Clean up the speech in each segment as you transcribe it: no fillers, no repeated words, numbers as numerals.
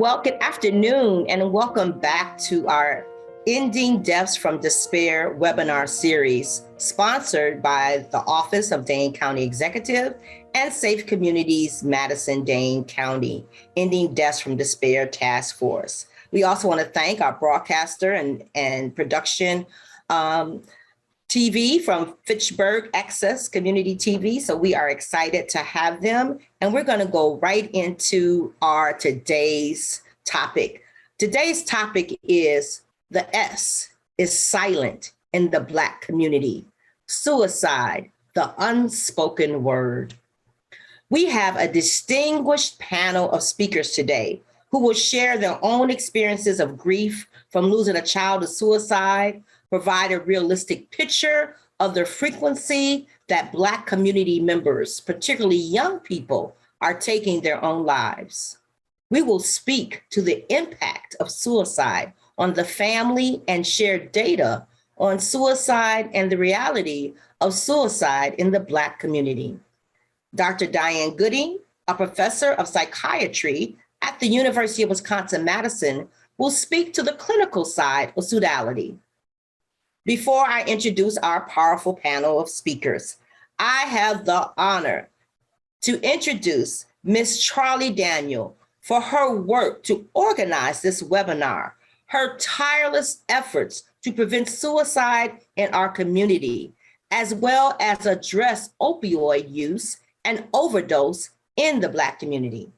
Well, good afternoon and welcome back to our Ending Deaths from Despair webinar series, sponsored by the Office of Dane County Executive and Safe Communities Madison, Dane County, Ending Deaths from Despair Task Force. We also want to thank our broadcaster and production TV from Fitchburg Access Community TV. So we are excited to have them. And we're going to go right into our today's topic. Today's topic is the S is silent in the Black community. Suicide, the unspoken word. We have a distinguished panel of speakers today who will share their own experiences of grief from losing a child to suicide, provide a realistic picture of the frequency that Black community members, particularly young people, are taking their own lives. We will speak to the impact of suicide on the family and share data on suicide and the reality of suicide in the Black community. Dr. Diane Gooding, a professor of psychiatry at the University of Wisconsin-Madison, will speak to the clinical side of suicidality. Before I introduce our powerful panel of speakers, I have the honor to introduce Ms. Charlie Daniel for her work to organize this webinar, her tireless efforts to prevent suicide in our community, as well as address opioid use and overdose in the Black community.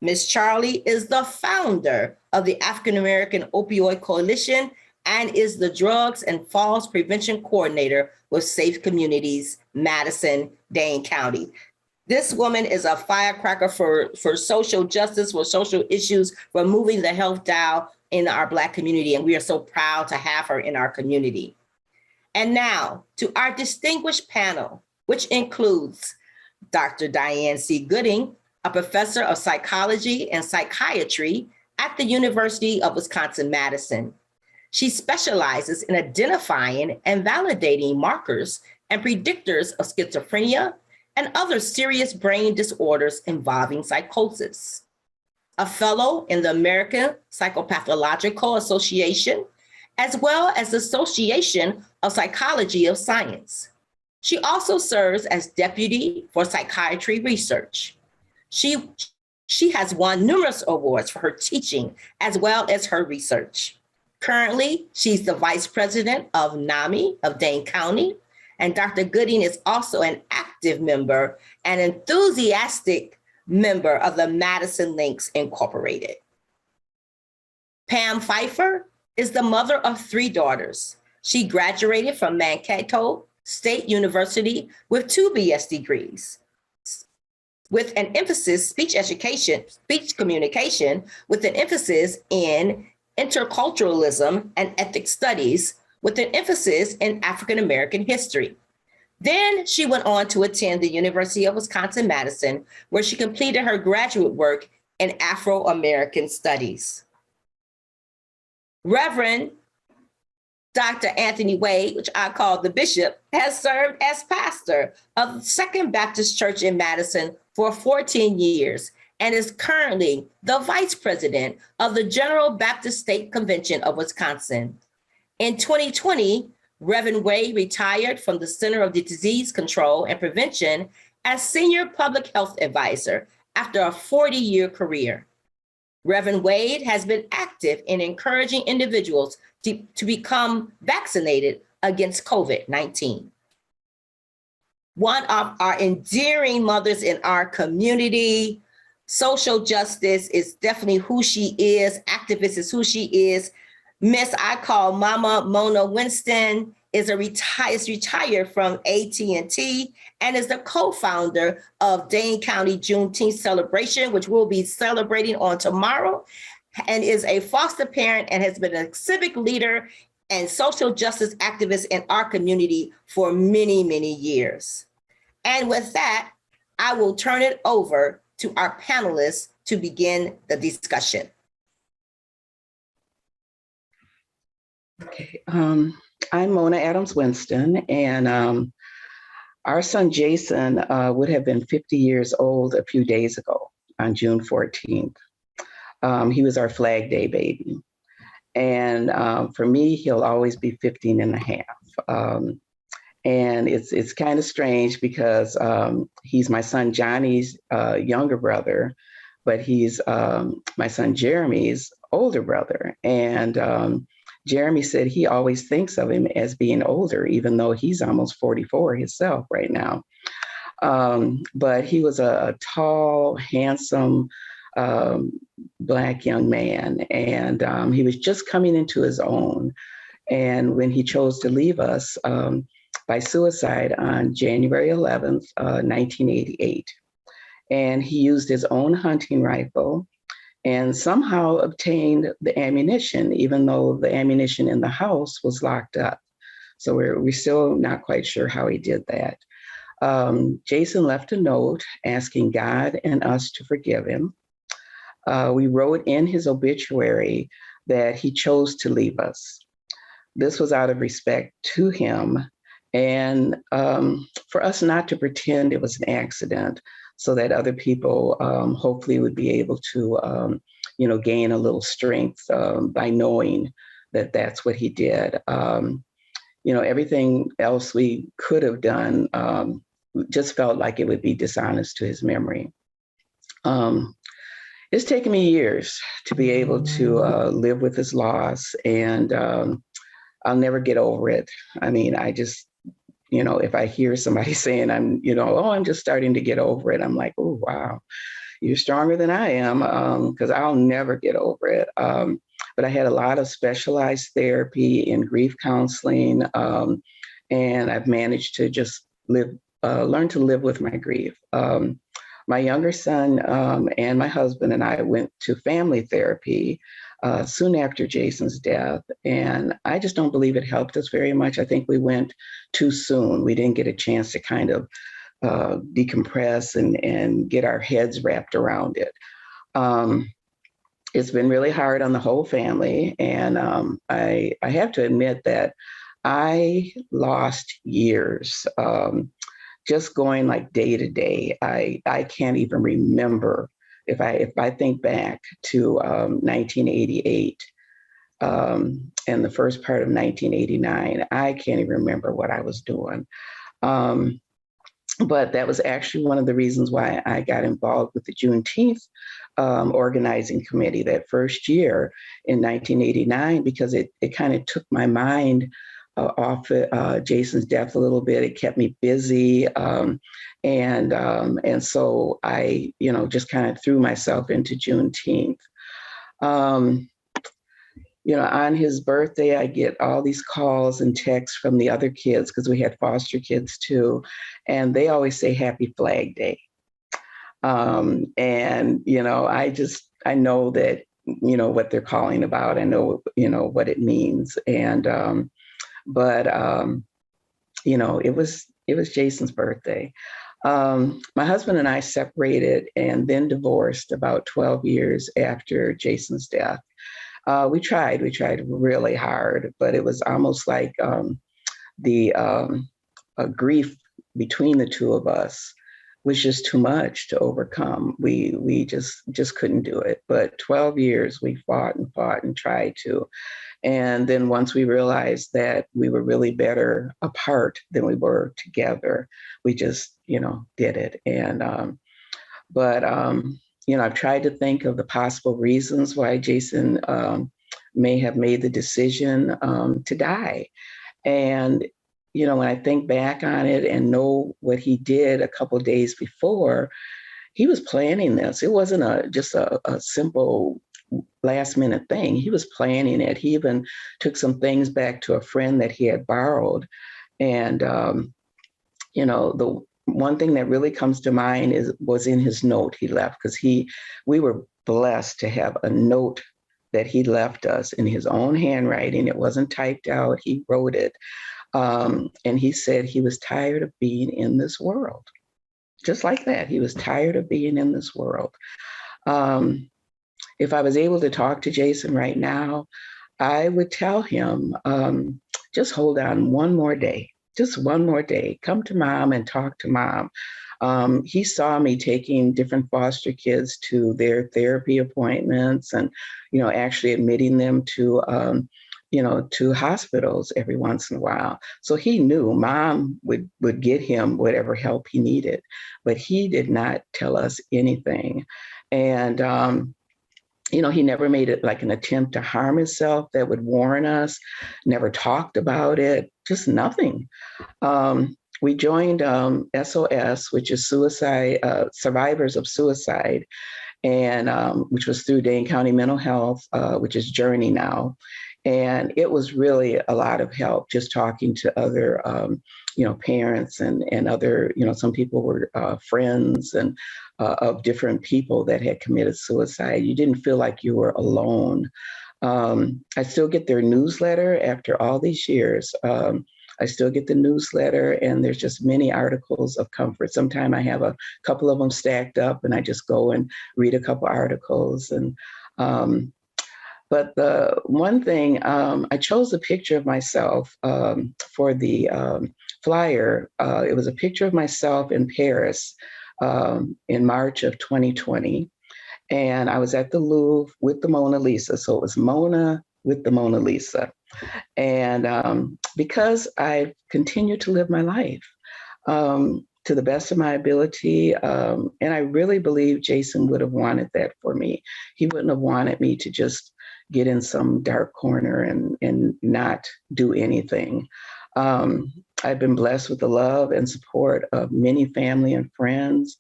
Ms. Charlie is the founder of the African American Opioid Coalition and is the Drugs and Falls Prevention Coordinator with Safe Communities, Madison, Dane County. This woman is a firecracker for social justice, for social issues, for moving the health dial in our Black community, and we are so proud to have her in our community. And now to our distinguished panel, which includes Dr. Diane C. Gooding, a professor of psychology and psychiatry at the University of Wisconsin-Madison. She specializes in identifying and validating markers and predictors of schizophrenia and other serious brain disorders involving psychosis. A fellow in the American Psychopathological Association, as well as the Association of Psychology of Science. She also serves as deputy for psychiatry research. She has won numerous awards for her teaching as well as her research. Currently, she's the vice president of NAMI of Dane County, and Dr. Gooding is also an active member and enthusiastic member of the Madison Links Incorporated. Pam Pfeiffer is the mother of 3 daughters. She graduated from Mankato State University with 2 BS degrees, with an emphasis speech communication, with an emphasis in interculturalism and ethnic studies, with an emphasis in African American history. Then she went on to attend the University of Wisconsin-Madison, where she completed her graduate work in Afro-American studies. Reverend Dr. Anthony Wade, which I call the bishop, has served as pastor of the Second Baptist Church in Madison for 14 years and is currently the vice president of the General Baptist State Convention of Wisconsin. In 2020, Reverend Wade retired from the Center of Disease Control and Prevention as senior public health advisor after a 40-year career. Reverend Wade has been active in encouraging individuals to become vaccinated against COVID-19. One of our endearing mothers in our community. Social justice is definitely who she is. Activist is who she is. Miss, I call Mama Mona Winston, is retired from AT&T and is the co-founder of Dane County Juneteenth celebration, which we'll be celebrating on tomorrow, and is a foster parent and has been a civic leader and social justice activist in our community for many, many years. And with that, I will turn it over to our panelists to begin the discussion. Okay, I'm Mona Adams Winston, and our son Jason would have been 50 years old a few days ago on June 14th. He was our Flag Day baby. And for me, he'll always be 15 and a half. And it's kind of strange because he's my son Johnny's younger brother, but he's my son Jeremy's older brother. And Jeremy said he always thinks of him as being older, even though he's almost 44 himself right now. But he was a tall, handsome, Black young man, and he was just coming into his own. And when he chose to leave us by suicide on January 11th, 1988, and he used his own hunting rifle and somehow obtained the ammunition, even though the ammunition in the house was locked up. So we're still not quite sure how he did that. Jason left a note asking God and us to forgive him. We wrote in his obituary that he chose to leave us. This was out of respect to him and for us not to pretend it was an accident, so that other people hopefully would be able to, gain a little strength by knowing that that's what he did. Everything else we could have done just felt like it would be dishonest to his memory. It's taken me years to be able to live with his loss, and I'll never get over it. I mean, I just, if I hear somebody saying I'm just starting to get over it, I'm like, oh, wow, you're stronger than I am, because I'll never get over it. But I had a lot of specialized therapy in grief counseling, and I've managed to just learn to live with my grief. My younger son and my husband and I went to family therapy soon after Jason's death, and I just don't believe it helped us very much. I think we went too soon. We didn't get a chance to kind of decompress and get our heads wrapped around it. It's been really hard on the whole family, and I have to admit that I lost years just going like day to day. I can't even remember. If I think back to 1988 and the first part of 1989, I can't even remember what I was doing. But that was actually one of the reasons why I got involved with the Juneteenth organizing committee that first year in 1989, because it kind of took my mind off Jason's death a little bit. It kept me busy. And so I, just kind of threw myself into Juneteenth. On his birthday, I get all these calls and texts from the other kids, because we had foster kids too. And they always say Happy Flag Day. And, I know that, what they're calling about. I know, what it means. And, it was Jason's birthday. My husband and I separated and then divorced about 12 years after Jason's death. We tried really hard, but it was almost like the grief between the two of us was just too much to overcome. We just couldn't do it. But 12 years we fought and tried to. And then once we realized that we were really better apart than we were together, we just, did it. And, I've tried to think of the possible reasons why Jason may have made the decision to die. And, when I think back on it and know what he did a couple of days before, he was planning this. It wasn't just a simple last minute thing. He was planning it. He even took some things back to a friend that he had borrowed. And, the one thing that really comes to mind was in his note he left, because we were blessed to have a note that he left us in his own handwriting. It wasn't typed out. He wrote it. And he said he was tired of being in this world. Just like that. He was tired of being in this world. If I was able to talk to Jason right now, I would tell him, just hold on one more day. Just one more day. Come to mom and talk to mom. He saw me taking different foster kids to their therapy appointments and, actually admitting them to, to hospitals every once in a while. So he knew Mom would get him whatever help he needed, but he did not tell us anything. And, he never made it like an attempt to harm himself that would warn us, never talked about it, just nothing. We joined SOS, which is suicide, survivors of suicide, and which was through Dane County Mental Health, which is Journey now. And it was really a lot of help just talking to other, parents and other, some people were friends and of different people that had committed suicide. You didn't feel like you were alone. I still get their newsletter after all these years. I still get the newsletter, and there's just many articles of comfort. Sometimes I have a couple of them stacked up, and I just go and read a couple articles. And but the one thing, I chose a picture of myself for the flyer. It was a picture of myself in Paris in March of 2020. And I was at the Louvre with the Mona Lisa. So it was Mona with the Mona Lisa. And because I continued to live my life to the best of my ability, and I really believe Jason would have wanted that for me. He wouldn't have wanted me to just get in some dark corner and not do anything. I've been blessed with the love and support of many family and friends.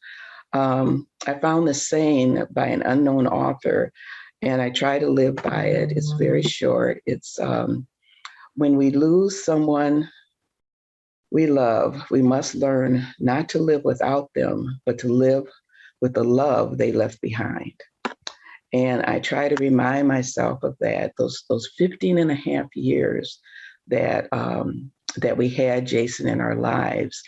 I found this saying by an unknown author, and I try to live by it. It's very short. It's when we lose someone we love, we must learn not to live without them, but to live with the love they left behind. And I try to remind myself of that, those 15 and a half years that that we had Jason in our lives.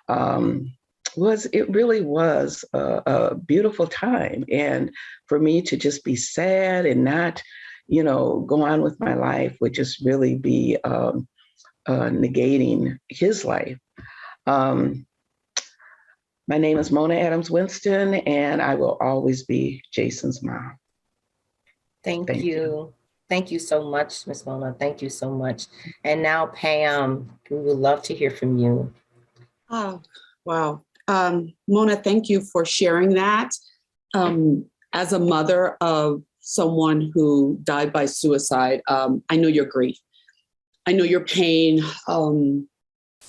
It really was a beautiful time. And for me to just be sad and not, go on with my life would just really be negating his life. My name is Mona Adams Winston, and I will always be Jason's mom. Thank you. Thank you so much, Ms. Mona. Thank you so much. And now, Pam, we would love to hear from you. Oh, wow. Mona, thank you for sharing that. As a mother of someone who died by suicide, I know your grief. I know your pain. And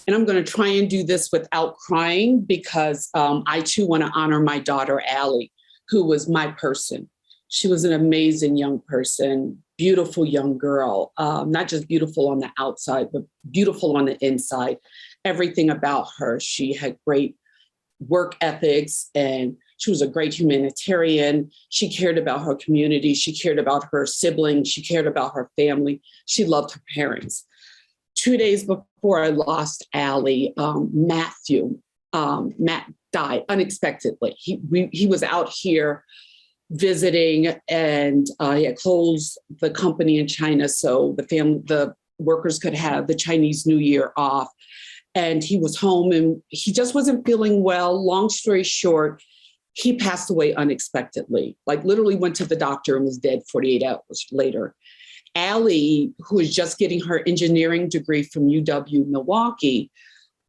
I'm going to try and do this without crying because I too want to honor my daughter, Allie, who was my person. She was an amazing young person, beautiful young girl, not just beautiful on the outside, but beautiful on the inside. Everything about her. She had great work ethics and she was a great humanitarian. She cared about her community. She cared about her siblings. She cared about her family. She loved her parents. 2 days before I lost Allie, Matt died unexpectedly. He was out here visiting and he had closed the company in China so the workers could have the Chinese New Year off. And he was home and he just wasn't feeling well. Long story short, he passed away unexpectedly, like literally went to the doctor and was dead 48 hours later. Allie, who was just getting her engineering degree from UW Milwaukee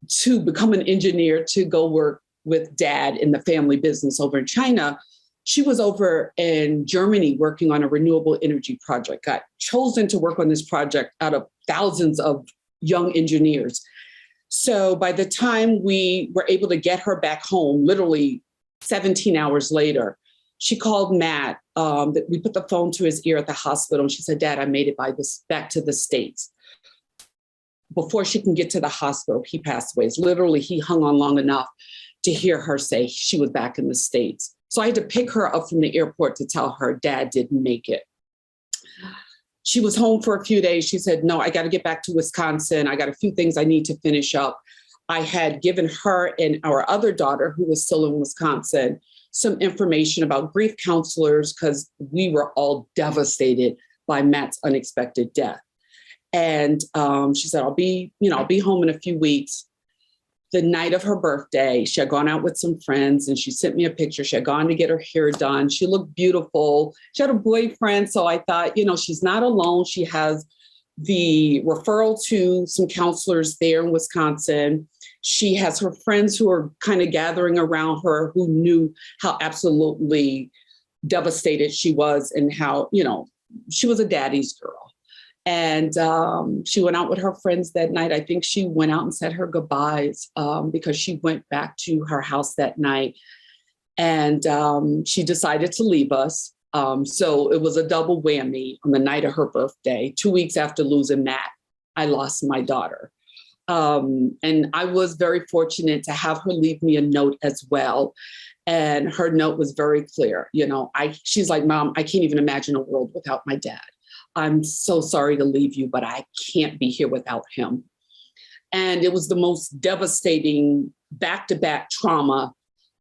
to become an engineer to go work with Dad in the family business over in China, she was over in Germany working on a renewable energy project, got chosen to work on this project out of thousands of young engineers. So by the time we were able to get her back home, literally 17 hours later, she called Matt. We put the phone to his ear at the hospital. And she said, Dad, I made it back to the States. Before she can get to the hospital, he passed away. It's literally, he hung on long enough to hear her say she was back in the States. So I had to pick her up from the airport to tell her Dad didn't make it. She was home for a few days. She said, no, I got to get back to Wisconsin. I got a few things I need to finish up. I had given her and our other daughter, who was still in Wisconsin, some information about grief counselors because we were all devastated by Matt's unexpected death. And she said, I'll be home in a few weeks. the night of her birthday, she had gone out with some friends and she sent me a picture. She had gone to get her hair done. She looked beautiful. She had a boyfriend. So I thought, she's not alone. She has the referral to some counselors there in Wisconsin. She has her friends who are kind of gathering around her who knew how absolutely devastated she was and how, she was a daddy's girl. And she went out with her friends that night. I think she went out and said her goodbyes because she went back to her house that night. And she decided to leave us. So it was a double whammy on the night of her birthday. 2 weeks after losing Matt, I lost my daughter. And I was very fortunate to have her leave me a note as well. And her note was very clear. She's like, Mom, I can't even imagine a world without my dad. I'm so sorry to leave you, but I can't be here without him. And it was the most devastating back-to-back trauma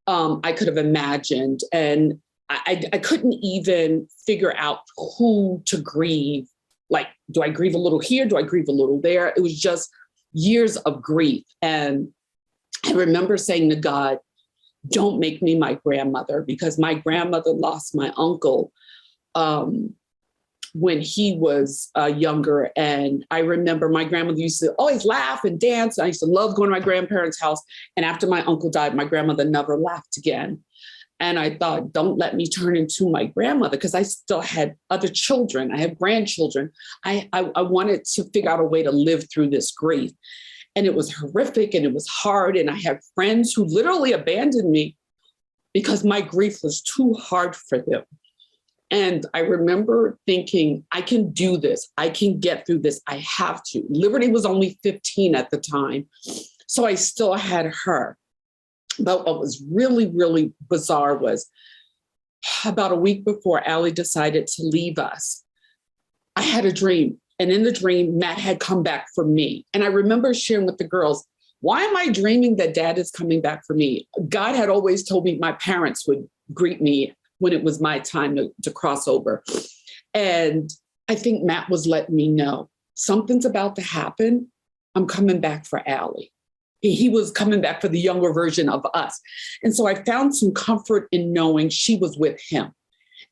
I could have imagined. And I couldn't even figure out who to grieve. Like, do I grieve a little here? Do I grieve a little there? It was just years of grief. And I remember saying to God, don't make me my grandmother, because my grandmother lost my uncle when he was younger. And I remember my grandmother used to always laugh and dance. I used to love going to my grandparents' house. And after my uncle died, my grandmother never laughed again. And I thought, don't let me turn into my grandmother, because I still had other children. I had grandchildren. I wanted to figure out a way to live through this grief. And it was horrific and it was hard. And I had friends who literally abandoned me because my grief was too hard for them. And I remember thinking, I can do this. I can get through this. I have to. Liberty was only 15 at the time. So I still had her. But what was really, really bizarre was about a week before Allie decided to leave us, I had a dream. And in the dream, Matt had come back for me. And I remember sharing with the girls, why am I dreaming that Dad is coming back for me? God had always told me my parents would greet me when it was my time to cross over. And I think Matt was letting me know something's about to happen. I'm coming back for Allie. He was coming back for the younger version of us. And so I found some comfort in knowing she was with him,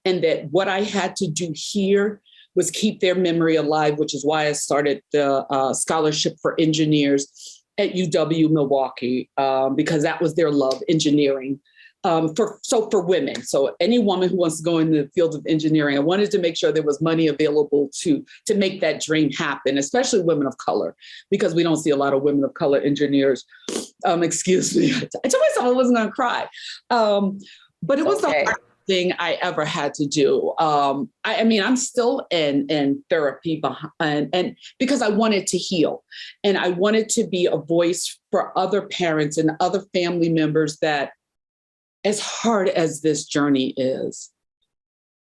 and that what I had to do here was keep their memory alive, which is why I started the scholarship for engineers at UW Milwaukee, because that was their love, engineering. For women. So any woman who wants to go in the field of engineering, I wanted to make sure there was money available to make that dream happen, especially women of color, because we don't see a lot of women of color engineers. Excuse me. I told myself I wasn't going to cry. But it was the hardest thing I ever had to do. I mean, I'm still in therapy and because I wanted to heal, and I wanted to be a voice for other parents and other family members that, as hard as this journey is,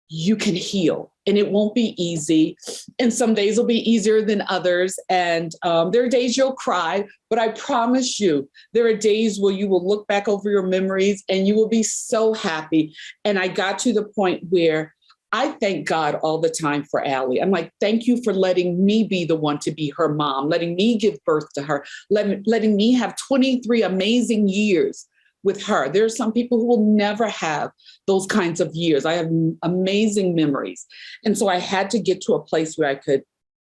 you can heal, and it won't be easy. And some days will be easier than others. And there are days you'll cry, but I promise you, there are days where you will look back over your memories and you will be so happy. And I got to the point where I thank God all the time for Allie. I'm like, thank you for letting me be the one to be her mom, letting me give birth to her, letting me have 23 amazing years with her. There are some people who will never have those kinds of years. I have amazing memories. And so I had to get to a place where I could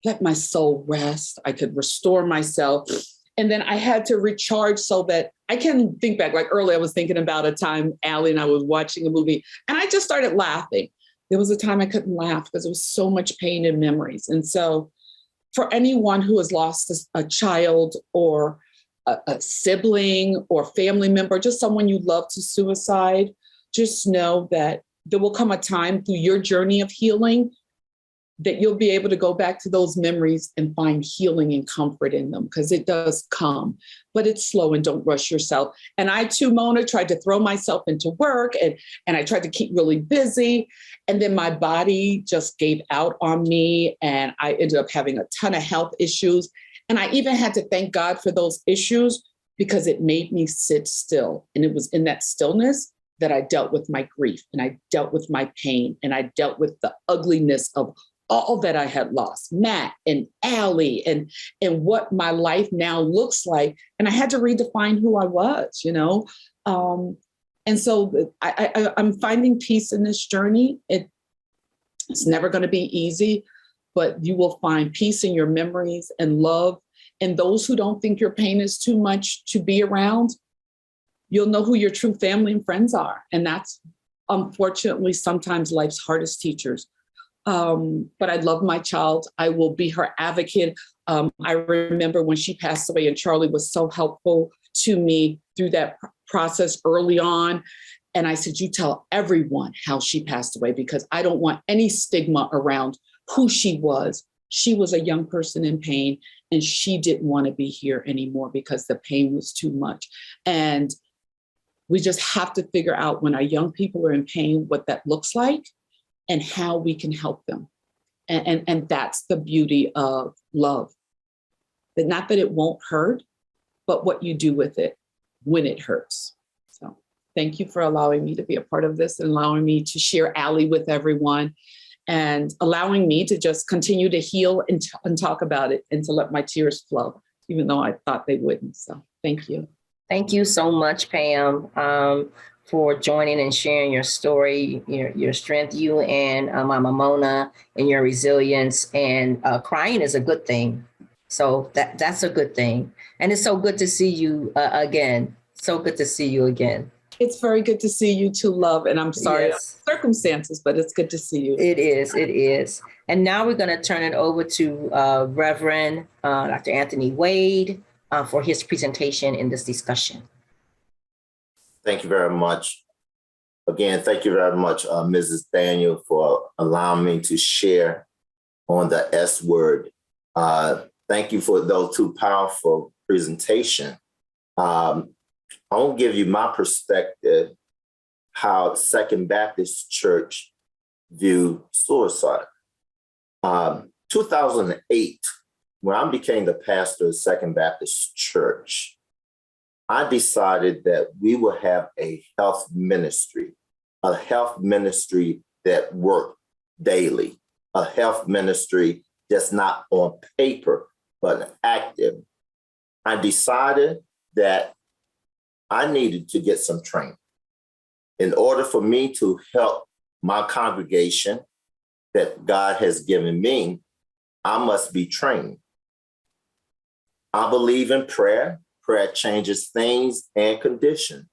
let my soul rest. I could restore myself. And then I had to recharge so that I can think back. Like earlier, I was thinking about a time Allie and I was watching a movie and I just started laughing. There was a time I couldn't laugh because there was so much pain and memories. And so for anyone who has lost a child or a sibling or family member, just someone you love to suicide, just know that there will come a time through your journey of healing that you'll be able to go back to those memories and find healing and comfort in them, because it does come, but it's slow, and don't rush yourself. And I too, Mona, tried to throw myself into work and I tried to keep really busy. And then my body just gave out on me and I ended up having a ton of health issues. And I even had to thank God for those issues, because it made me sit still. And it was in that stillness that I dealt with my grief, and I dealt with my pain, and I dealt with the ugliness of all that I had lost, Matt and Allie, and what my life now looks like. And I had to redefine who I was, you know? And so I'm finding peace in this journey. It's never going to be easy, but you will find peace in your memories and love. And those who don't think your pain is too much to be around, you'll know who your true family and friends are. And that's unfortunately sometimes life's hardest teachers. But I love my child. I will be her advocate. I remember when she passed away, and Charlie was so helpful to me through that process early on. And I said, you tell everyone how she passed away, because I don't want any stigma around who she was. She was a young person in pain, and she didn't want to be here anymore because the pain was too much. And we just have to figure out, when our young people are in pain, what that looks like and how we can help them. And that's the beauty of love. That not that it won't hurt, but what you do with it when it hurts. So thank you for allowing me to be a part of this, and allowing me to share Allie with everyone, and allowing me to just continue to heal and talk about it, and to let my tears flow, even though I thought they wouldn't. So thank you. Thank you so much, Pam, for joining and sharing your story, your strength, you and Mama Mona, and your resilience. And crying is a good thing. So that's a good thing. And it's so good to see you again. So good to see you again. It's very good to see you too, love. And I'm sorry, Yes. circumstances, but it's good to see you. It is. It is. And now we're going to turn it over to Reverend Dr. Anthony Wade for his presentation in this discussion. Thank you very much. Again, thank you very much, Mrs. Daniel, for allowing me to share on the S word. Thank you for those two powerful presentations. I won't give you my perspective, how Second Baptist Church view suicide. 2008, when I became the pastor of Second Baptist Church, I decided that we will have a health ministry that worked daily, a health ministry that's not on paper, but active. I decided that I needed to get some training. In order for me to help my congregation that God has given me, I must be trained. I believe in prayer. Prayer changes things and conditions.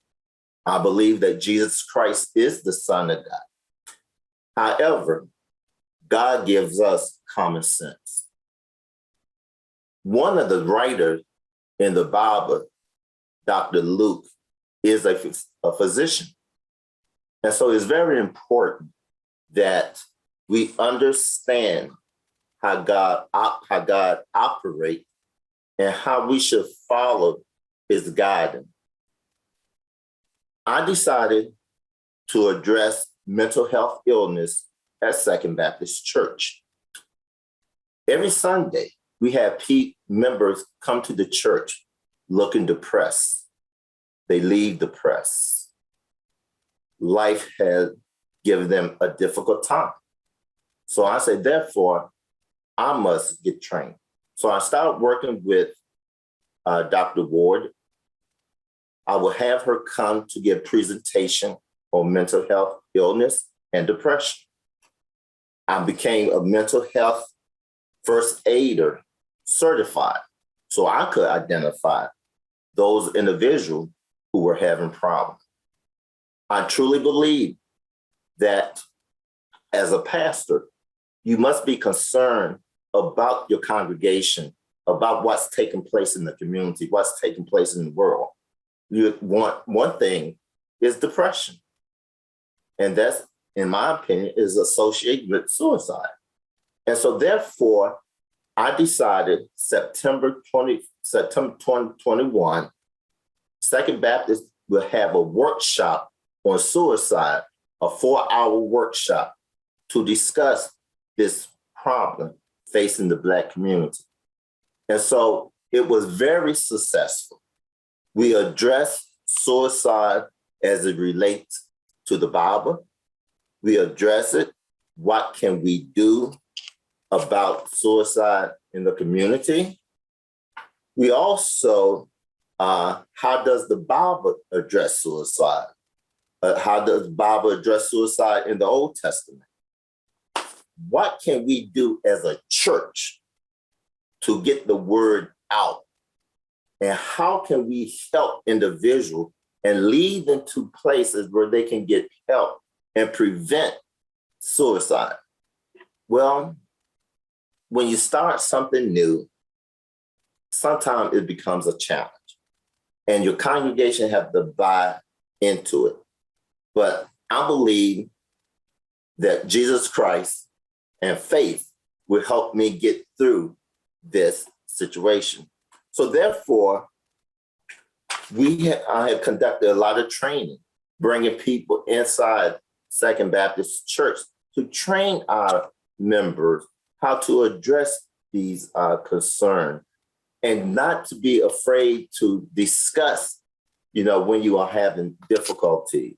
I believe that Jesus Christ is the Son of God. However, God gives us common sense. One of the writers in the Bible, Dr. Luke, is a physician. And so it's very important that we understand how God operates and how we should follow his guidance. I decided to address mental health illness at Second Baptist Church. Every Sunday, we have members come to the church looking depressed. They leave depressed. Life has given them a difficult time. So I said, therefore, I must get trained. So I started working with Dr. Ward. I will have her come to give presentation on mental health illness and depression. I became a mental health first aider certified, so I could identify those individuals who were having problems. I truly believe that as a pastor, you must be concerned about your congregation, about what's taking place in the community, what's taking place in the world. One thing is depression. And that's, in my opinion, is associated with suicide. And so therefore, I decided September 2021, Second Baptist will have a workshop on suicide, a 4-hour workshop to discuss this problem facing the Black community. And so it was very successful. We addressed suicide as it relates to the Bible. We address it. What can we do about suicide in the community. We also, how does the Bible address suicide? How does the Bible address suicide in the Old Testament? What can we do as a church to get the word out? And how can we help individuals and lead them to places where they can get help and prevent suicide? Well, when you start something new, sometimes it becomes a challenge, and your congregation have to buy into it. But I believe that Jesus Christ and faith will help me get through this situation. So therefore, I have conducted a lot of training, bringing people inside Second Baptist Church to train our members how to address these concerns and not to be afraid to discuss, when you are having difficulty.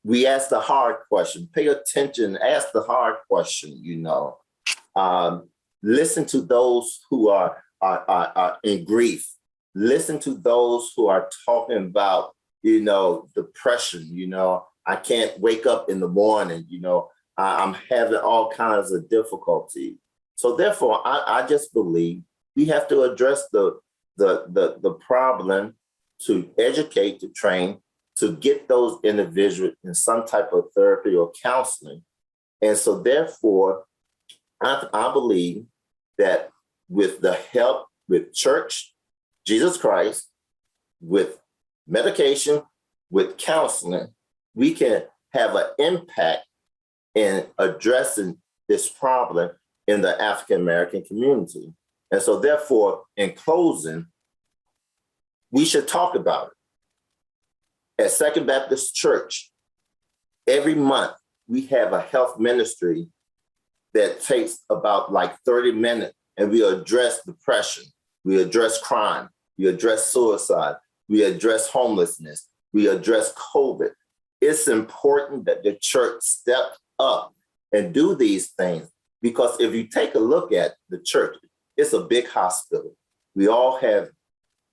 We ask the hard question, pay attention, ask the hard question, listen to those who are in grief. Listen to those who are talking about, depression. I can't wake up in the morning. I'm having all kinds of difficulty. So therefore, I just believe we have to address the problem, to educate, to train, to get those individuals in some type of therapy or counseling. And so therefore, I believe that with the help with church, Jesus Christ, with medication, with counseling, we can have an impact in addressing this problem in the African-American community. And so therefore, in closing, we should talk about it. At Second Baptist Church, every month, we have a health ministry that takes about 30 minutes, and we address depression, we address crime, we address suicide, we address homelessness, we address COVID. It's important that the church step up and do these things, because if you take a look at the church, it's a big hospital. We all have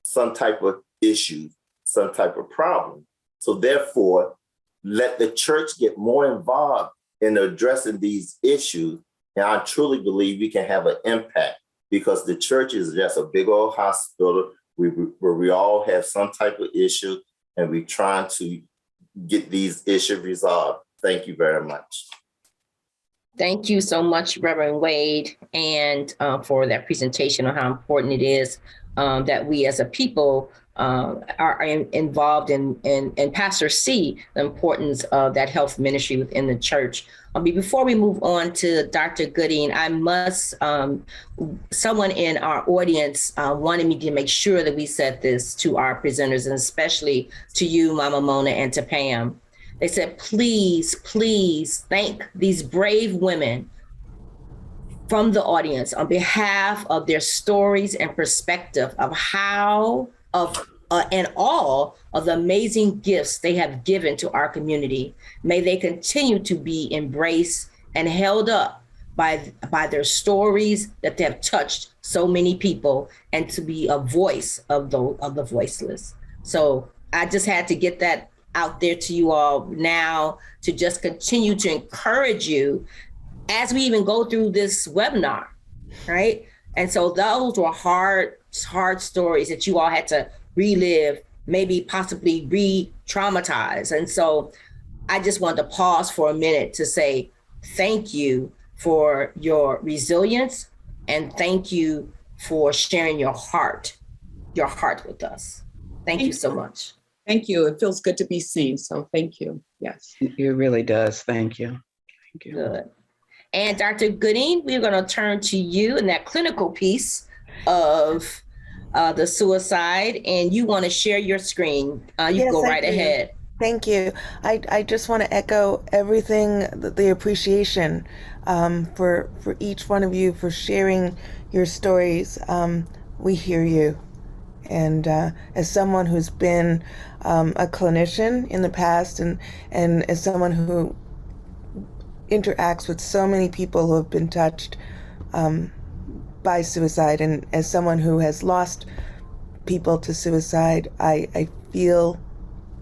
some type of issue, some type of problem. So therefore, let the church get more involved in addressing these issues. And I truly believe we can have an impact, because the church is just a big old hospital where we all have some type of issue, and we're trying to get these issues resolved. Thank you very much. Thank you so much, Reverend Wade, and for that presentation on how important it is that we as a people are involved in, and Pastor C, the importance of that health ministry within the church. Before we move on to Dr. Gooding, I must, someone in our audience wanted me to make sure that we said this to our presenters, and especially to you, Mama Mona, and to Pam. They said, please, please thank these brave women from the audience on behalf of their stories and perspective of how, and all of the amazing gifts they have given to our community. May they continue to be embraced and held up by their stories that they have touched so many people, and to be a voice of the voiceless. So I just had to get that out there to you all now, to just continue to encourage you as we even go through this webinar, right? And so those were hard stories that you all had to relive, maybe possibly re-traumatize. And so I just wanted to pause for a minute to say thank you for your resilience, and thank you for sharing your heart with us. Thank you so much. Thank you. It feels good to be seen. So thank you. Yes. It really does. Thank you. Thank you. Good. And Dr. Gooding, we're going to turn to you in that clinical piece of the suicide, and you want to share your screen. You can go right ahead. Thank you. I just want to echo everything, the appreciation for each one of you for sharing your stories. We hear you. And as someone who's been a clinician in the past, and as someone who interacts with so many people who have been touched by suicide. And as someone who has lost people to suicide, I feel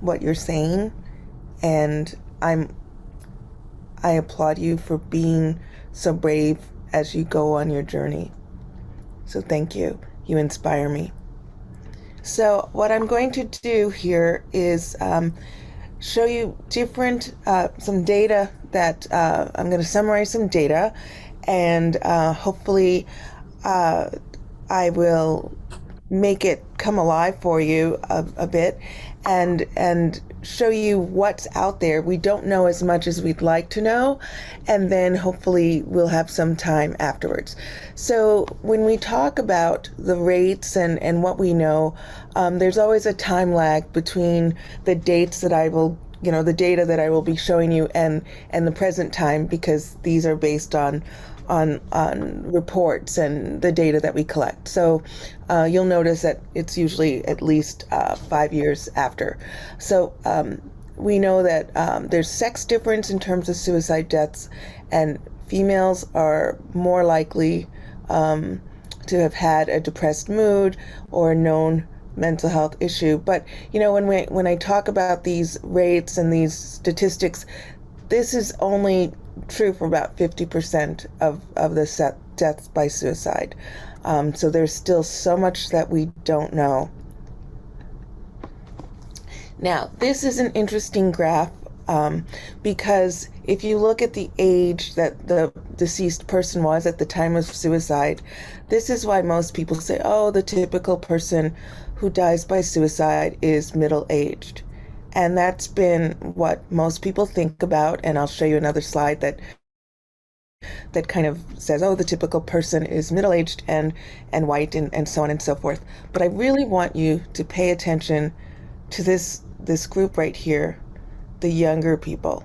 what you're saying, and I applaud you for being so brave as you go on your journey. So thank you. You inspire me. So what I'm going to do here is show you some data that I'm going to summarize some data, and hopefully I will make it come alive for you a bit and show you what's out there. We don't know as much as we'd like to know, and then hopefully we'll have some time afterwards. So when we talk about the rates and what we know, there's always a time lag between the dates that I will, the data that I will be showing you and the present time, because these are based on reports and the data that we collect. So you'll notice that it's usually at least 5 years after. So we know that there's sex difference in terms of suicide deaths, and females are more likely to have had a depressed mood or a known mental health issue. But when I talk about these rates and these statistics, this is only true for about 50% of the deaths by suicide. So there's still so much that we don't know. Now, this is an interesting graph because if you look at the age that the deceased person was at the time of suicide, this is why most people say, oh, the typical person who dies by suicide is middle-aged. And that's been what most people think about. And I'll show you another slide that kind of says, oh, the typical person is middle-aged and white and so on and so forth. But I really want you to pay attention to this group right here, the younger people,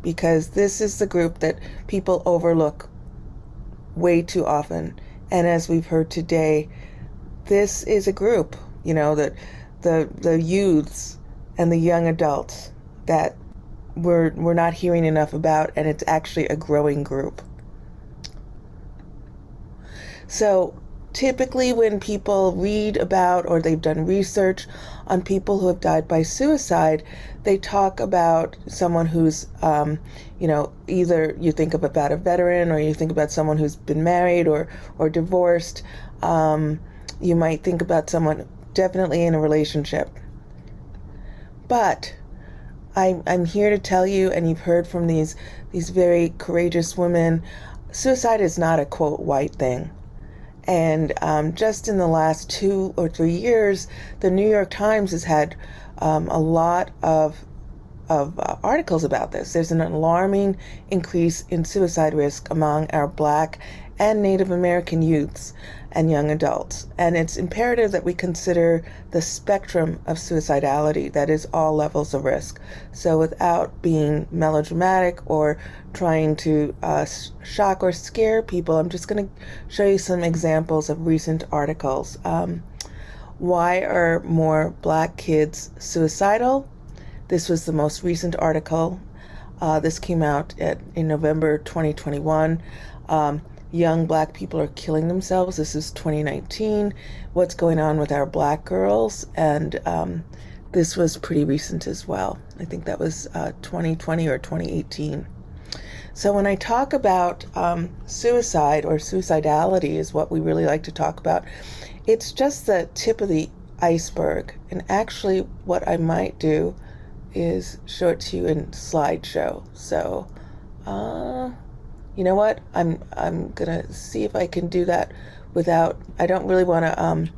because this is the group that people overlook way too often. And as we've heard today, this is a group, that the youths and the young adults that we're not hearing enough about, and it's actually a growing group. So typically when people read about or they've done research on people who have died by suicide, they talk about someone who's, either you think about a veteran, or you think about someone who's been married or divorced. You might think about someone definitely in a relationship. But I'm here to tell you, and you've heard from these very courageous women, suicide is not a, quote, white thing. And just in the last 2 or 3 years, the New York Times has had a lot of articles about this. There's an alarming increase in suicide risk among our Black and Native American youths and young adults. And it's imperative that we consider the spectrum of suicidality, that is all levels of risk. So without being melodramatic or trying to shock or scare people, I'm just going to show you some examples of recent articles. Why are more Black kids suicidal? This was the most recent article. This came out in November 2021. Young Black people are killing themselves. This is 2019. What's going on with our Black girls? And this was pretty recent as well. I think that was 2020 or 2018. So when I talk about suicide, or suicidality is what we really like to talk about, it's just the tip of the iceberg. And actually what I might do is show it to you in slideshow. So you know what? I'm gonna see if I can do that without, I don't really want to,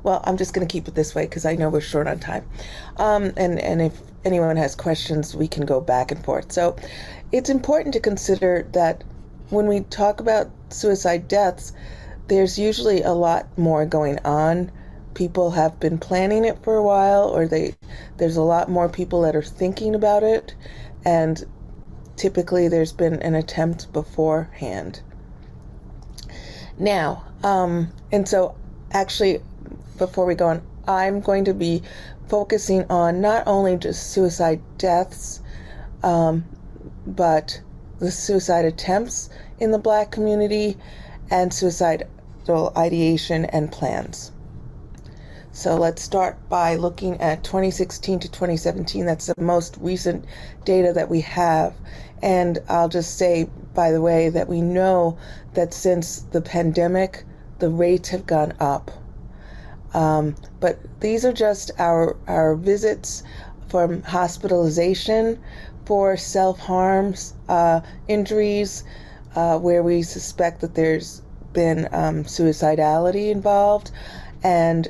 well, I'm just gonna keep it this way because I know we're short on time. And if anyone has questions, we can go back and forth. So it's important to consider that when we talk about suicide deaths, there's usually a lot more going on. People have been planning it for a while, or there's a lot more people that are thinking about it, and typically there's been an attempt beforehand. Now, and so actually, before we go on, I'm going to be focusing on not only just suicide deaths, but the suicide attempts in the Black community, and suicidal ideation and plans. So let's start by looking at 2016 to 2017. That's the most recent data that we have. And I'll just say, by the way, that we know that since the pandemic, the rates have gone up. But these are just our visits from hospitalization for self-harms, injuries, where we suspect that there's been suicidality involved. And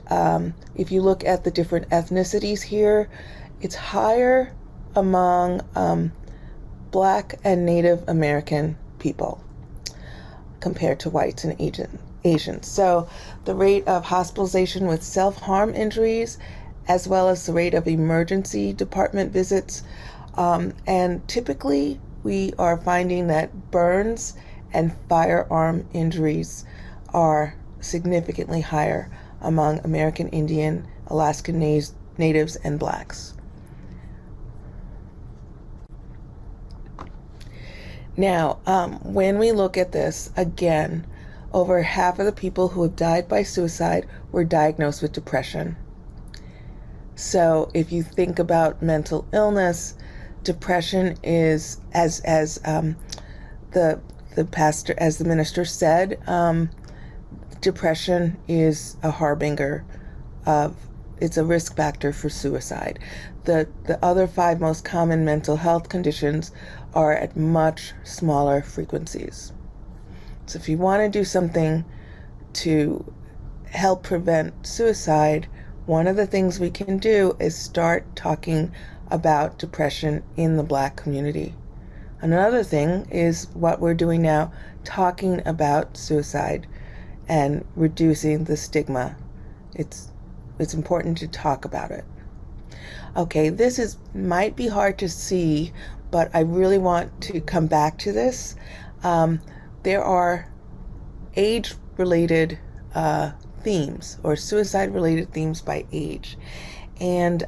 if you look at the different ethnicities here, it's higher among Black and Native American people compared to whites and Asians. So the rate of hospitalization with self-harm injuries, as well as the rate of emergency department visits. And typically we are finding that burns and firearm injuries are significantly higher among American Indian, Alaskan Natives, and Blacks. Now, when we look at this, again, over half of the people who have died by suicide were diagnosed with depression. So if you think about mental illness, depression is, as the minister said, depression is a harbinger of, it's a risk factor for suicide. The other 5 most common mental health conditions are at much smaller frequencies. So if you want to do something to help prevent suicide, one of the things we can do is start talking about depression in the Black community. Another thing is what we're doing now, talking about suicide and reducing the stigma. It's important to talk about it. Okay, this might be hard to see, but I really want to come back to this. There are age-related themes or suicide-related themes by age. And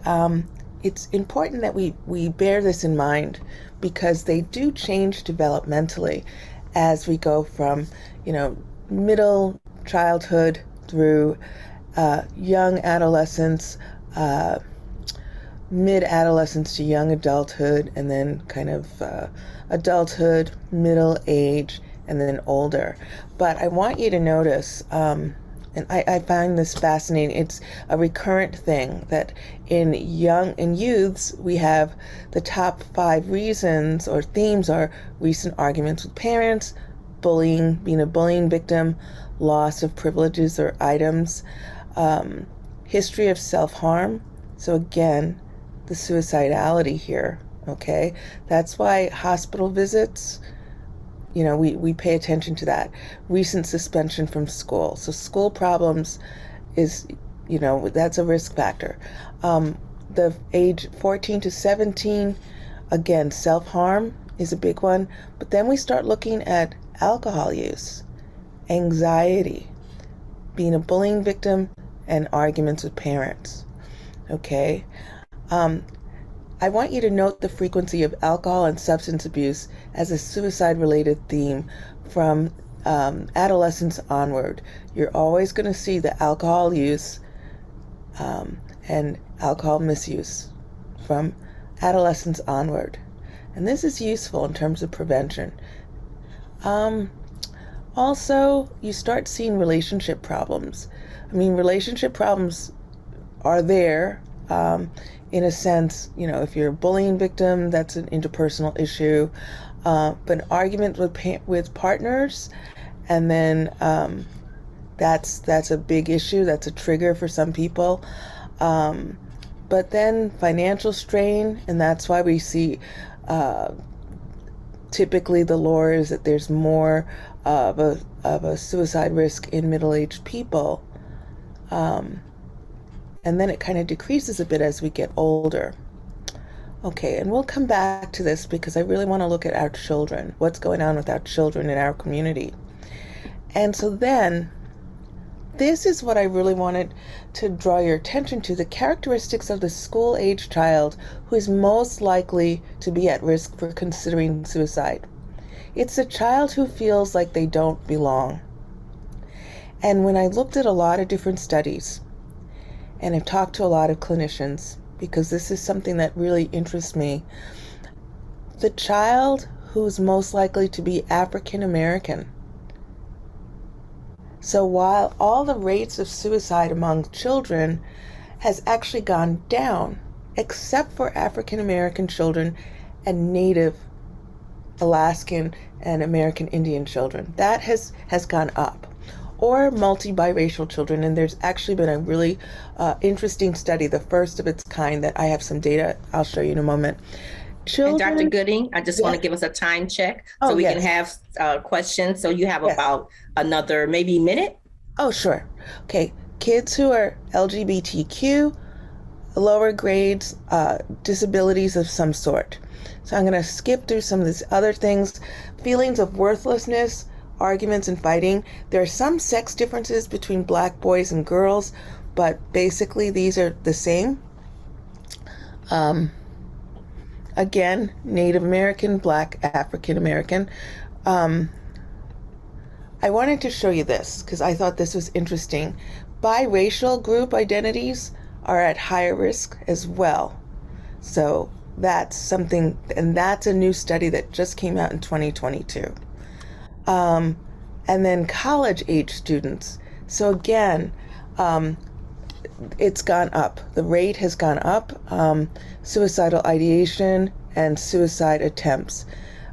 it's important that we bear this in mind, because they do change developmentally as we go from, middle childhood through young adolescence, mid-adolescence to young adulthood, and then kind of adulthood, middle age, and then older. But I want you to notice, and I find this fascinating, it's a recurrent thing that in youths, we have the top 5 reasons or themes are recent arguments with parents, bullying, being a bullying victim, loss of privileges or items, history of self-harm. So again, the suicidality here, okay? That's why hospital visits, we pay attention to that. Recent suspension from school. So school problems is, that's a risk factor. The age 14 to 17, again, self-harm is a big one. But then we start looking at alcohol use, anxiety, being a bullying victim, and arguments with parents, okay? I want you to note the frequency of alcohol and substance abuse as a suicide-related theme from adolescence onward. You're always going to see the alcohol use and alcohol misuse from adolescence onward. And this is useful in terms of prevention. Also, you start seeing relationship problems. Relationship problems are there. In a sense, if you're a bullying victim, that's an interpersonal issue. But an argument with partners, and then that's a big issue. That's a trigger for some people. But then financial strain, and that's why we see typically the lore is that there's more of a suicide risk in middle-aged people. And then it kind of decreases a bit as we get older. Okay, and we'll come back to this because I really want to look at our children, what's going on with our children in our community. And so then, this is what I really wanted to draw your attention to, the characteristics of the school-age child who is most likely to be at risk for considering suicide. It's a child who feels like they don't belong. And when I looked at a lot of different studies, and I've talked to a lot of clinicians, because this is something that really interests me, the child who's most likely to be African American. So while all the rates of suicide among children has actually gone down, except for African American children and Native Alaskan and American Indian children, that has gone up. Or multi-biracial children, and there's actually been a really interesting study, the first of its kind, that I have some data I'll show you in a moment. And Dr. Gooding, I just want to give us a time check so we can have questions. So you have about another maybe minute. Oh, sure. Okay. Kids who are LGBTQ, lower grades, disabilities of some sort. So I'm going to skip through some of these other things. Feelings of worthlessness, arguments and fighting. There are some sex differences between Black boys and girls, but basically these are the same. Again, Native American, Black, African American. I wanted to show you this because I thought this was interesting. Biracial group identities are at higher risk as well. So that's something, and that's a new study that just came out in 2022. And then college age students. So again, it's gone up. The rate has gone up. Suicidal ideation and suicide attempts.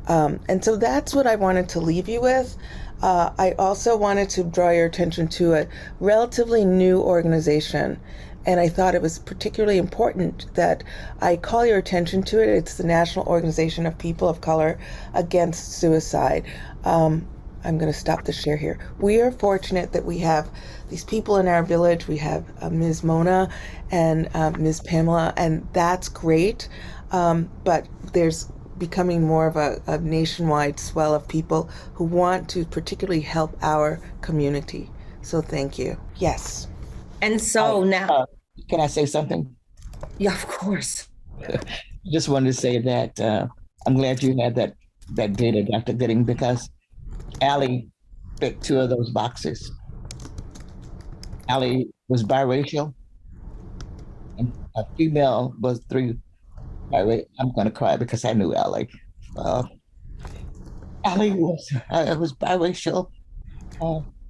And so that's what I wanted to leave you with. I also wanted to draw your attention to a relatively new organization. And I thought it was particularly important that I call your attention to it. It's the National Organization of People of Color Against Suicide. I'm going to stop the share here. We are fortunate that we have these people in our village. We have Ms. Mona and Ms. Pamela, and that's great. But there's becoming more of a nationwide swell of people who want to particularly help our community. So thank you. Yes. And so now. Can I say something? Yeah, of course. Just wanted to say that I'm glad you had that data, Dr. Gooding, because Allie picked two of those boxes. Allie was biracial, and a female was three. I'm going to cry because I knew Allie. Allie was biracial,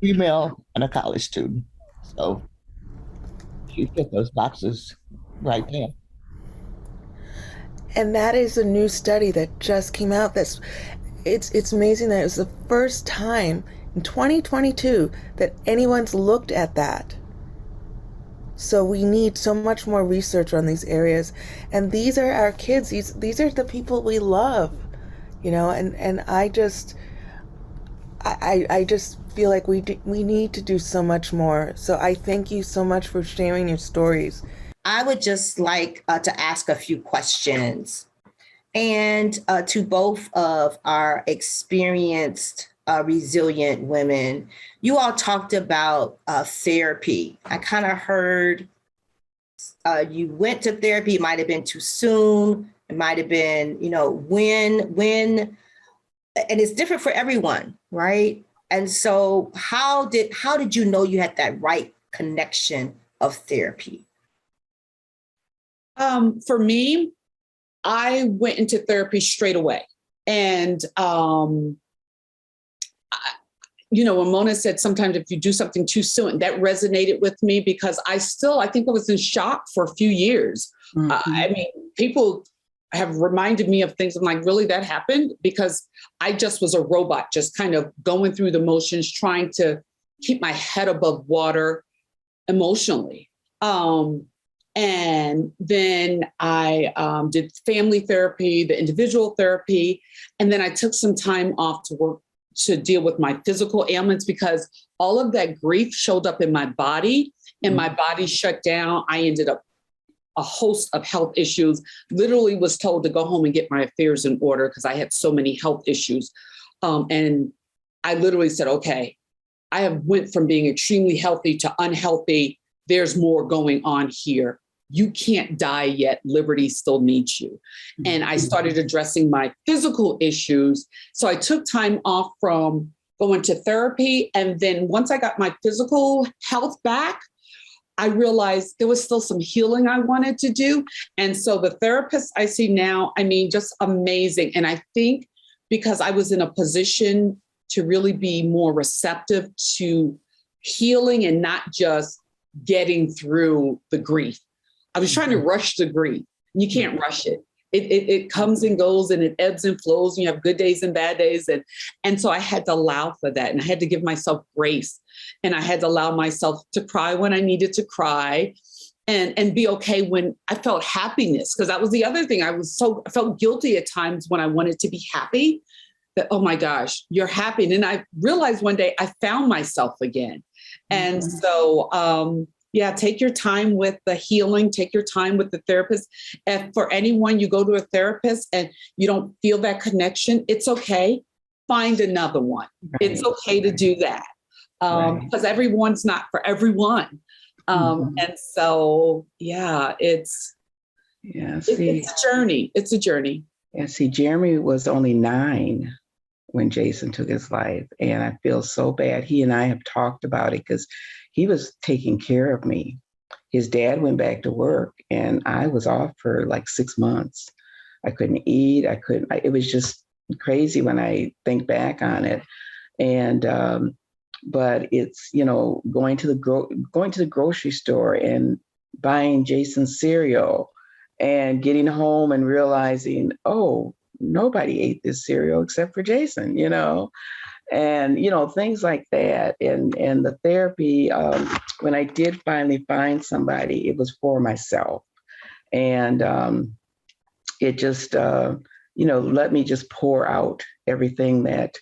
female, and a college student. So she fit those boxes right there. And that is a new study that just came out. It's amazing that it was the first time in 2022 that anyone's looked at that. So we need so much more research on these areas. And these are our kids. These are the people we love, and I just feel like we need to do so much more. So I thank you so much for sharing your stories. I would just like to ask a few questions. And to both of our experienced, resilient women, you all talked about therapy. I kind of heard you went to therapy. It might have been too soon. It might have been, when, and it's different for everyone, right? And so how did you know you had that right connection of therapy? For me, I went into therapy straight away. And, when Mona said sometimes if you do something too soon, that resonated with me because I think I was in shock for a few years. Mm-hmm. People have reminded me of things. I'm like, really, that happened? Because I just was a robot, just kind of going through the motions, trying to keep my head above water emotionally. And then I did family therapy, the individual therapy, and then I took some time off to work to deal with my physical ailments because all of that grief showed up in my body and my body shut down. I ended up a host of health issues, literally was told to go home and get my affairs in order because I had so many health issues. And I literally said, okay, I have went from being extremely healthy to unhealthy. There's more going on here. you can't die yet. Liberty still needs you. And I started addressing my physical issues. So I took time off from going to therapy. And then once I got my physical health back, I realized there was still some healing I wanted to do. And so the therapist I see now, I mean, just amazing. And I think because I was in a position to really be more receptive to healing and not just getting through the grief. I was trying to rush the grief. You can't rush it. It comes and goes and it ebbs and flows. And you have good days and bad days. And so I had to allow for that. And I had to give myself grace. And I had to allow myself to cry when I needed to cry and be okay when I felt happiness. Because that was the other thing. I felt guilty at times when I wanted to be happy. That, oh my gosh, you're happy. And then I realized one day I found myself again. And so, yeah, take your time with the healing, take your time with the therapist. And for anyone, you go to a therapist and you don't feel that connection, it's okay. Find another one. Right. It's okay to do that because everyone's not for everyone. And so, yeah, it's a journey. It's a journey. Yeah, see, Jeremy was only 9 when Jason took his life. And I feel so bad. He and I have talked about it because he was taking care of me. His dad went back to work and I was off for like 6 months. I couldn't eat. It was just crazy when I think back on it. And, but it's, going to the grocery store and buying Jason's cereal and getting home and realizing, oh, nobody ate this cereal except for Jason, and, things like that. And the therapy, when I did finally find somebody, it was for myself. And it just, let me just pour out everything that,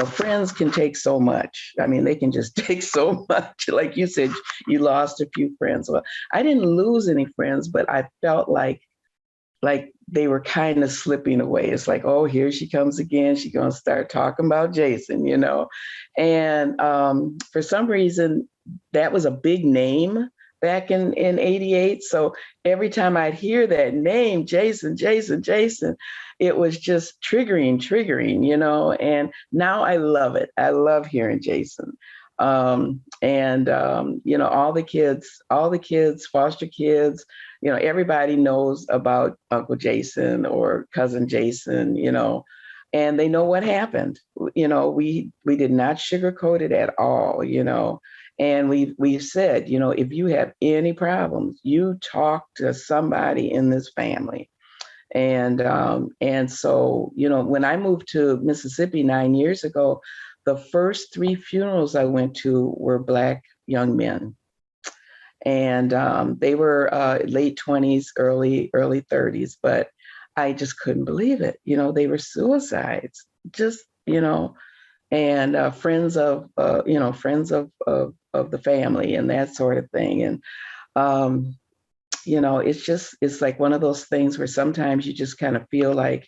friends can take so much. I mean, they can just take so much. Like you said, you lost a few friends. Well, I didn't lose any friends, but I felt like they were kind of slipping away. It's like, oh, here she comes again. She's going to start talking about Jason, And for some reason, that was a big name back in 88. So every time I'd hear that name, Jason, it was just triggering, And now I love it. I love hearing Jason. All the kids, foster kids, everybody knows about Uncle Jason or Cousin Jason, and they know what happened. We did not sugarcoat it at all, and we've said, if you have any problems, you talk to somebody in this family. And so, when I moved to Mississippi 9 years ago, the first 3 funerals I went to were Black young men. And they were late 20s, early 30s, but I just couldn't believe it. They were suicides, and friends of the family and that sort of thing. And, it's like one of those things where sometimes you just kind of feel like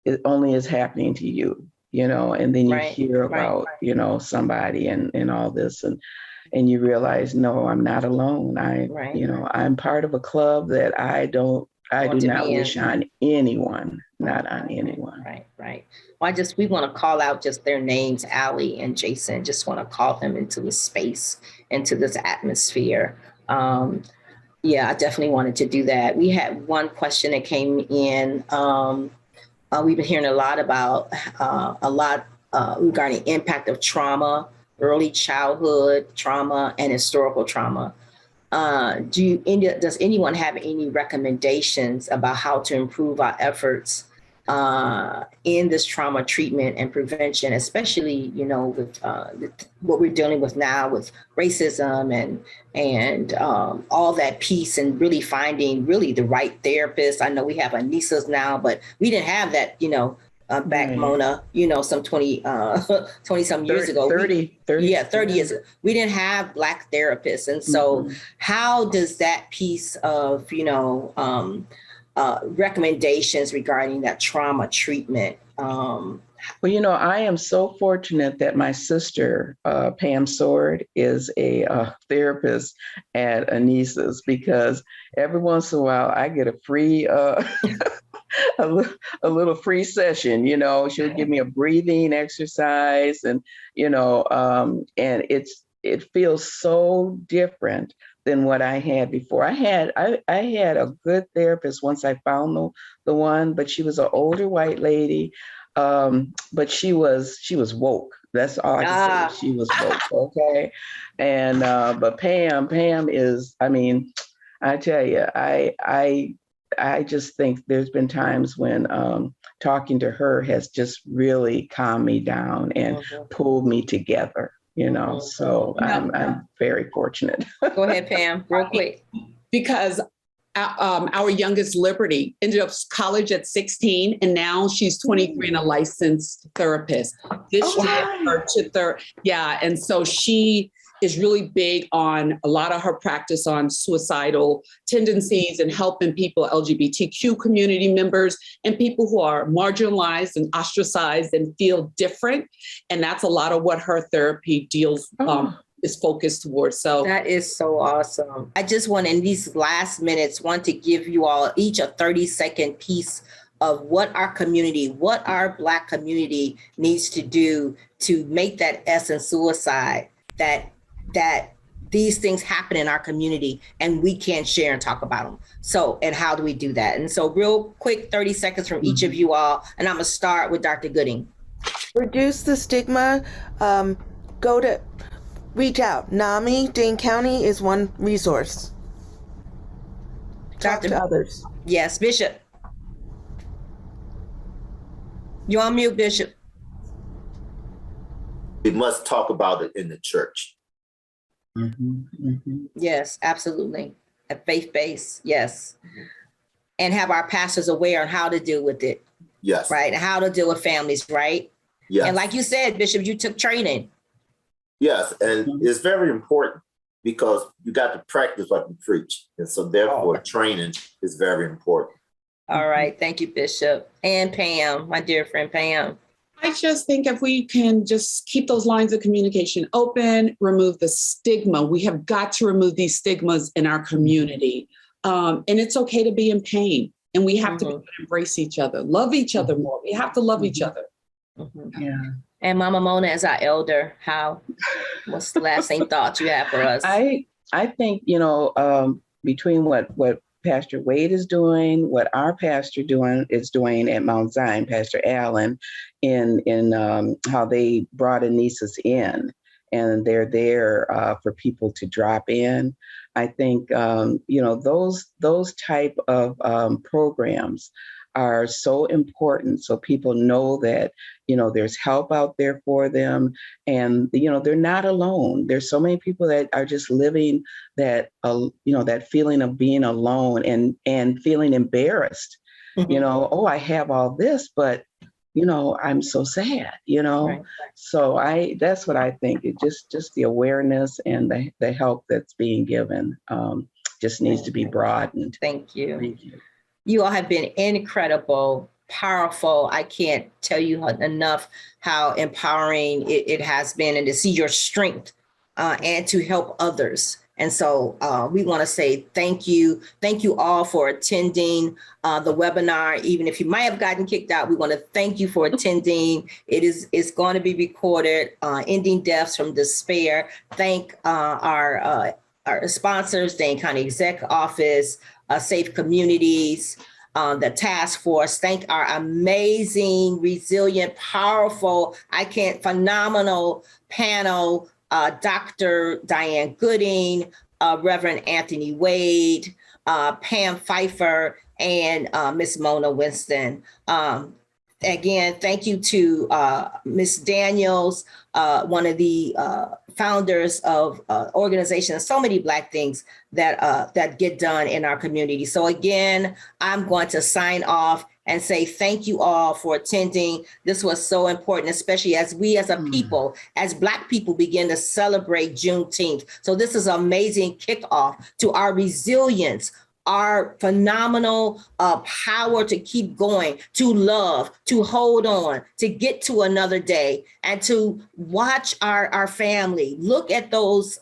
it only is happening to you, and then you hear about, somebody and all this. And you realize, no, I'm not alone. I'm part of a club that I do not wish on anyone, not on anyone. Right. Well, we want to call out just their names, Allie and Jason, just want to call them into this space, into this atmosphere. I definitely wanted to do that. We had one question that came in. We've been hearing a lot about, regarding impact of trauma, early childhood trauma and historical trauma. Does anyone have any recommendations about how to improve our efforts in this trauma treatment and prevention, especially, with what we're dealing with now with racism and all that piece, and really finding the right therapist? I know we have Anissa's now, but we didn't have that, back Mona, some 20 some years ago. 30 years ago. We didn't have Black therapists. And so how does that piece of, recommendations regarding that trauma treatment, Well, I am so fortunate that my sister, Pam Sword, is a therapist at Anissa's, because every once in a while I get a free, a little free session. She'll give me a breathing exercise, and and it feels so different than what I had before. I had a good therapist once I found the one, but she was an older white lady. But she was woke. That's all I can say. She was woke. Okay. And but Pam is, I tell you, I just think there's been times when talking to her has just really calmed me down and pulled me together, so I'm very fortunate. Go ahead, Pam, real quick. Because our youngest, Liberty, ended up college at 16, and now she's 23 and a licensed therapist. This year, and so she is really big on a lot of her practice on suicidal tendencies and helping people, LGBTQ community members, and people who are marginalized and ostracized and feel different. And that's a lot of what her therapy deals is focused towards. So that is so awesome. I just want, in these last minutes, to give you all each a 30-second piece of what our Black community needs to do to make that essence suicide, that these things happen in our community and we can't share and talk about them. So, and how do we do that? And so real quick, 30 seconds from each of you all. And I'm gonna start with Dr. Gooding. Reduce the stigma. Reach out. NAMI, Dane County is one resource. Talk to others. Yes, Bishop. You on mute, Bishop. We must talk about it in the church. Yes, absolutely. A faith base, yes. And have our pastors aware on how to deal with it. Yes. Right, and how to deal with families, right? Yes. And like you said, Bishop, you took training. Yes, and it's very important because you got to practice what you preach. And so therefore, training is very important. All right, thank you, Bishop. And Pam, my dear friend Pam. I just think if we can just keep those lines of communication open, remove the stigma. We have got to remove these stigmas in our community. And it's okay to be in pain. And we have to embrace each other, love each other more. We have to love each other. Yeah. And Mama Mona, as our elder, what's the lasting thoughts you have for us? I think, between what Pastor Wade is doing, what our pastor is doing at Mount Zion, Pastor Allen, in how they brought Anissa's in, and they're there for people to drop in. I think, those type of programs are so important, so people know that there's help out there for them, and they're not alone. There's so many people that are just living that that feeling of being alone and feeling embarrassed. I have all this, but I'm so sad. Right. So that's what I think. It just the awareness and the help that's being given just needs to be broadened. Thank you. Thank you. You all have been incredible, powerful. I can't tell you enough how empowering it has been, and to see your strength and to help others. And so we want to say thank you. Thank you all for attending the webinar. Even if you might have gotten kicked out, we want to thank you for attending. It's going to be recorded, Ending Deaths from Despair. Thank our sponsors, Dane County Exec Office, Safe Communities, the task force. Thank our amazing, resilient, powerful, phenomenal panel, Dr. Diane Gooding, Reverend Anthony Wade, Pam Pfeiffer, and Miss Mona Winston. Again, thank you to Miss Daniels, one of the founders of organizations, so many Black things that get done in our community. So again, I'm going to sign off and say thank you all for attending. This was so important, especially as we as a people, as Black people, begin to celebrate Juneteenth. So this is an amazing kickoff to our resilience our phenomenal power to keep going, to love, to hold on, to get to another day, and to watch our family. Look at those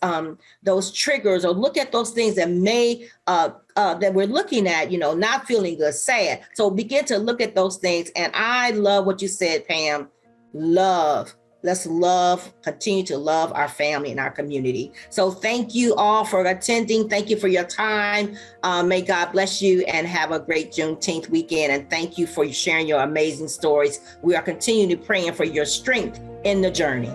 triggers, or look at those things that may that we're looking at, not feeling good, sad. So begin to look at those things. And I love what you said, Pam. Love. Let's love, continue to love our family and our community. So thank you all for attending. Thank you for your time. May God bless you and have a great Juneteenth weekend. And thank you for sharing your amazing stories. We are continuing praying for your strength in the journey.